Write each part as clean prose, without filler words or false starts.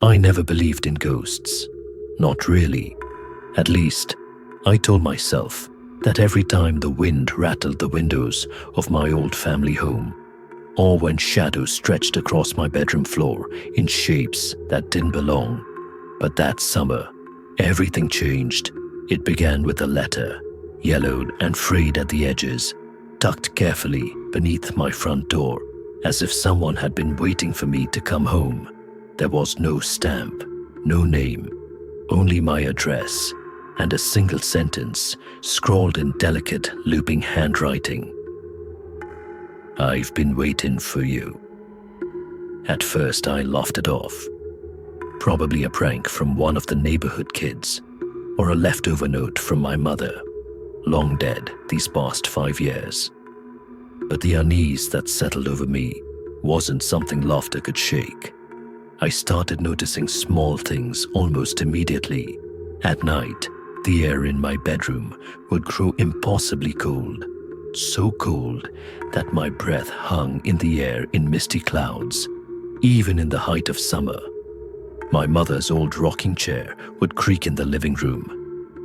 I never believed in ghosts. Not really. At least, I told myself that every time the wind rattled the windows of my old family home, or when shadows stretched across my bedroom floor in shapes that didn't belong. But that summer, everything changed. It began with a letter, yellowed and frayed at the edges, tucked carefully beneath my front door, as if someone had been waiting for me to come home. There was no stamp, no name, only my address, and a single sentence scrawled in delicate, looping handwriting. "I've been waiting for you." At first, I laughed it off. Probably a prank from one of the neighborhood kids, or a leftover note from my mother, long dead these past 5 years. But the unease that settled over me wasn't something laughter could shake. I started noticing small things almost immediately. At night, the air in my bedroom would grow impossibly cold, so cold that my breath hung in the air in misty clouds, even in the height of summer. My mother's old rocking chair would creak in the living room,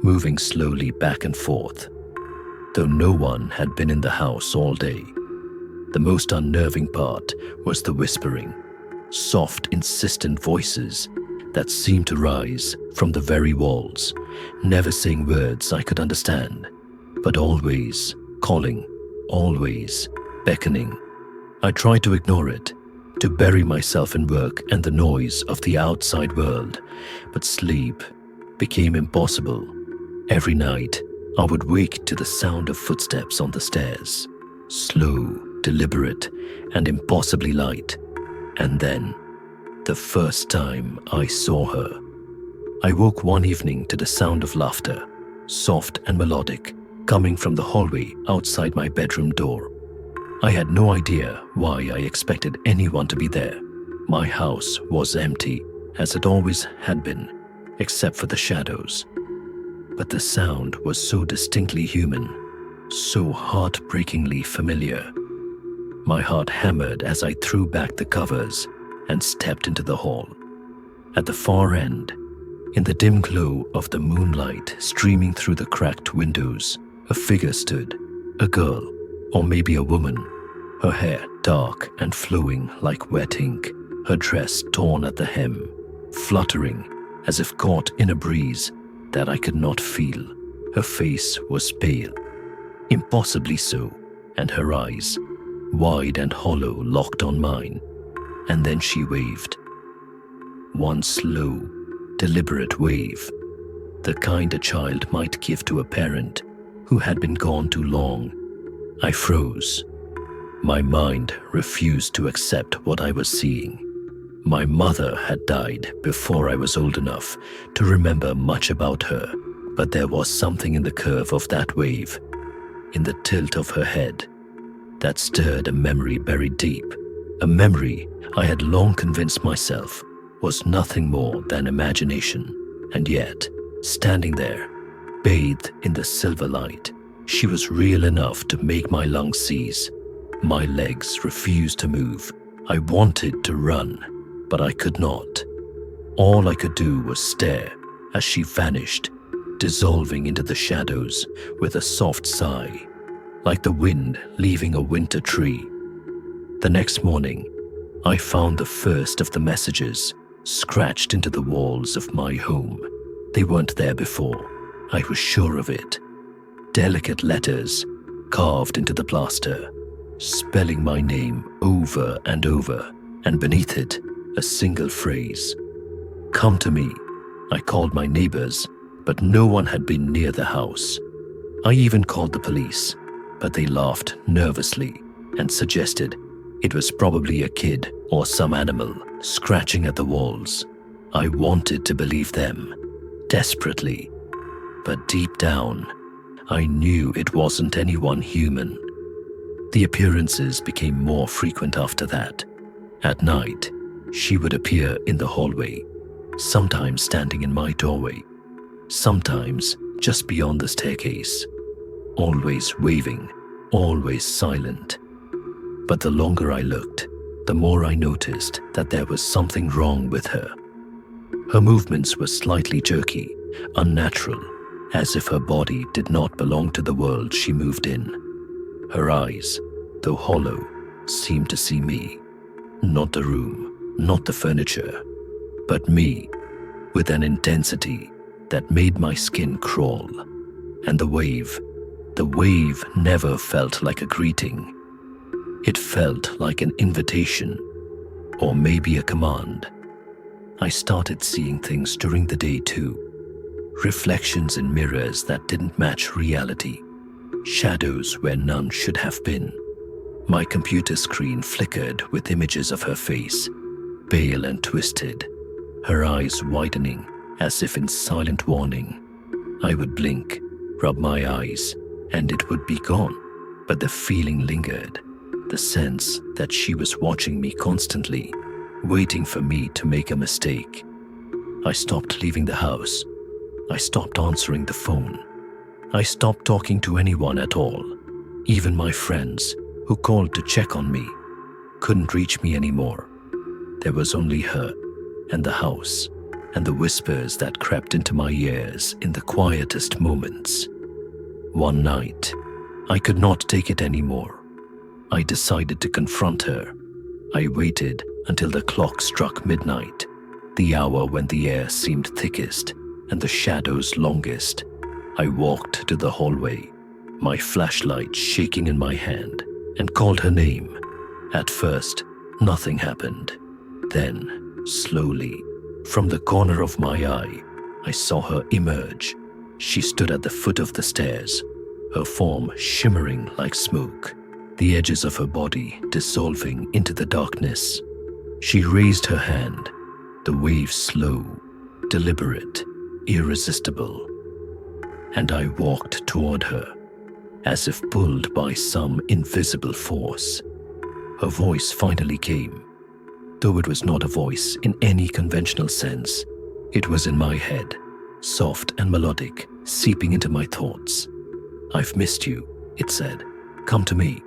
moving slowly back and forth, though no one had been in the house all day. The most unnerving part was the whispering, soft, insistent voices that seemed to rise from the very walls, never saying words I could understand, but always calling, always beckoning. I tried to ignore it, to bury myself in work and the noise of the outside world, but sleep became impossible. Every night, I would wake to the sound of footsteps on the stairs, slow, deliberate, and impossibly light. And then, the first time I saw her. I woke one evening to the sound of laughter, soft and melodic, coming from the hallway outside my bedroom door. I had no idea why I expected anyone to be there. My house was empty, as it always had been, except for the shadows. But the sound was so distinctly human, so heartbreakingly familiar. My heart hammered as I threw back the covers and stepped into the hall. At the far end, in the dim glow of the moonlight streaming through the cracked windows, a figure stood, a girl, or maybe a woman, her hair dark and flowing like wet ink, her dress torn at the hem, fluttering as if caught in a breeze that I could not feel. Her face was pale, impossibly so, and her eyes, wide and hollow, locked on mine. And then she waved. One slow, deliberate wave, the kind a child might give to a parent who had been gone too long. I froze. My mind refused to accept what I was seeing. My mother had died before I was old enough to remember much about her, but there was something in the curve of that wave, in the tilt of her head, that stirred a memory buried deep, a memory I had long convinced myself was nothing more than imagination. And yet, standing there, bathed in the silver light, she was real enough to make my lungs seize. My legs refused to move. I wanted to run, but I could not. All I could do was stare as she vanished, dissolving into the shadows with a soft sigh, like the wind leaving a winter tree. The next morning, I found the first of the messages scratched into the walls of my home. They weren't there before, I was sure of it. Delicate letters carved into the plaster, spelling my name over and over, and beneath it, a single phrase. "Come to me." I called my neighbors, but no one had been near the house. I even called the police, but they laughed nervously and suggested it was probably a kid or some animal scratching at the walls. I wanted to believe them, desperately, but deep down, I knew it wasn't anyone human. The appearances became more frequent after that. At night, she would appear in the hallway, sometimes standing in my doorway, sometimes just beyond the staircase, always waving, always silent. But the longer I looked, the more I noticed that there was something wrong with her. Her movements were slightly jerky, unnatural, as if her body did not belong to the world she moved in. Her eyes, though hollow, seemed to see me. Not the room, not the furniture, but me, with an intensity that made my skin crawl. And the wave never felt like a greeting. It felt like an invitation, or maybe a command. I started seeing things during the day too. Reflections in mirrors that didn't match reality. Shadows where none should have been. My computer screen flickered with images of her face, pale and twisted, her eyes widening as if in silent warning. I would blink, rub my eyes, and it would be gone. But the feeling lingered, the sense that she was watching me constantly, waiting for me to make a mistake. I stopped leaving the house. I stopped answering the phone. I stopped talking to anyone at all. Even my friends, who called to check on me, couldn't reach me anymore. There was only her and the house and the whispers that crept into my ears in the quietest moments. One night, I could not take it anymore. I decided to confront her. I waited until the clock struck midnight, the hour when the air seemed thickest and the shadows longest. I walked to the hallway, my flashlight shaking in my hand, and called her name. At first, nothing happened. Then, slowly, from the corner of my eye, I saw her emerge. She stood at the foot of the stairs, her form shimmering like smoke, the edges of her body dissolving into the darkness. She raised her hand, the wave slow, deliberate, irresistible. And I walked toward her, as if pulled by some invisible force. Her voice finally came, though it was not a voice in any conventional sense. It was in my head, soft and melodic, seeping into my thoughts. "I've missed you," it said. "Come to me."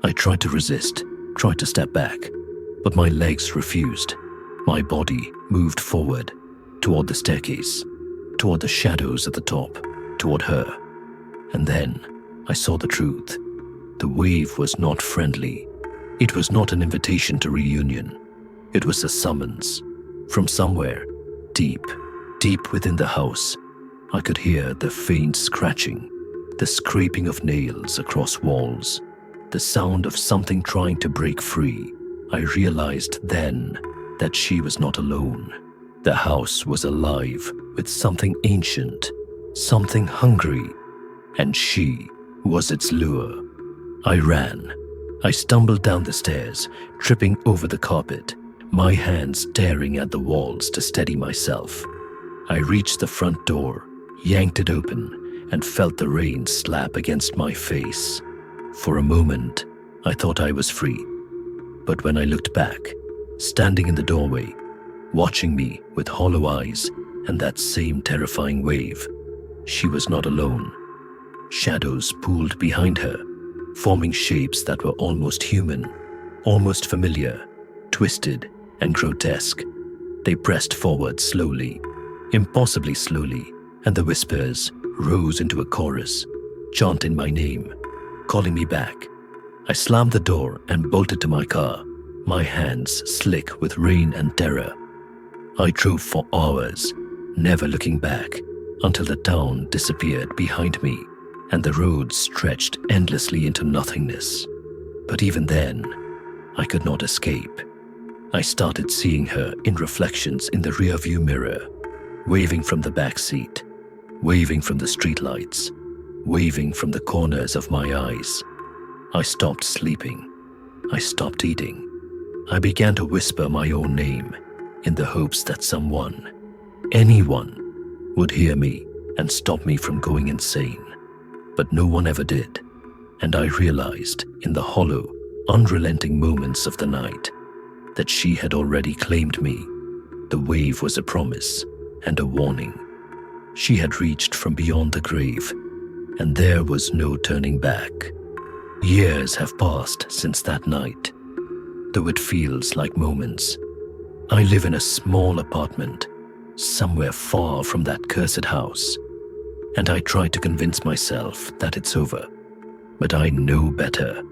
I tried to resist, tried to step back, but my legs refused. My body moved forward, toward the staircase, toward the shadows at the top, toward her. And then I saw the truth. The wave was not friendly. It was not an invitation to reunion. It was a summons. From somewhere, deep, deep within the house, I could hear the faint scratching, the scraping of nails across walls, the sound of something trying to break free. I realized then that she was not alone. The house was alive with something ancient, something hungry, and she was its lure. I ran. I stumbled down the stairs, tripping over the carpet, my hands tearing at the walls to steady myself. I reached the front door, yanked it open, and felt the rain slap against my face. For a moment, I thought I was free. But when I looked back, standing in the doorway, watching me with hollow eyes and that same terrifying wave, she was not alone. Shadows pooled behind her, forming shapes that were almost human, almost familiar, twisted and grotesque. They pressed forward slowly, impossibly slowly, and the whispers rose into a chorus, chanting my name, calling me back. I slammed the door and bolted to my car, my hands slick with rain and terror. I drove for hours, never looking back, until the town disappeared behind me and the road stretched endlessly into nothingness. But even then, I could not escape. I started seeing her in reflections in the rearview mirror, waving from the back seat, waving from the streetlights, waving from the corners of my eyes. I stopped sleeping. I stopped eating. I began to whisper my own name in the hopes that someone, anyone, would hear me and stop me from going insane. But no one ever did, and I realized in the hollow, unrelenting moments of the night that she had already claimed me. The wave was a promise and a warning. She had reached from beyond the grave, and there was no turning back. Years have passed since that night, though it feels like moments. I live in a small apartment somewhere far from that cursed house. And I try to convince myself that it's over. But I know better.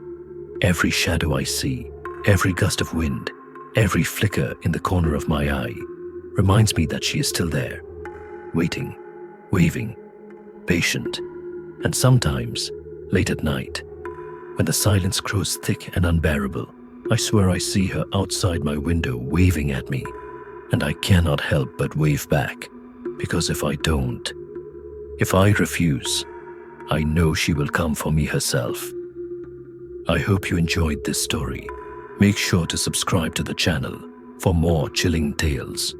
Every shadow I see, every gust of wind, every flicker in the corner of my eye reminds me that she is still there, waiting, waving, patient. And sometimes, late at night, when the silence grows thick and unbearable, I swear I see her outside my window waving at me, and I cannot help but wave back, because if I don't, if I refuse, I know she will come for me herself. I hope you enjoyed this story. Make sure to subscribe to the channel for more chilling tales.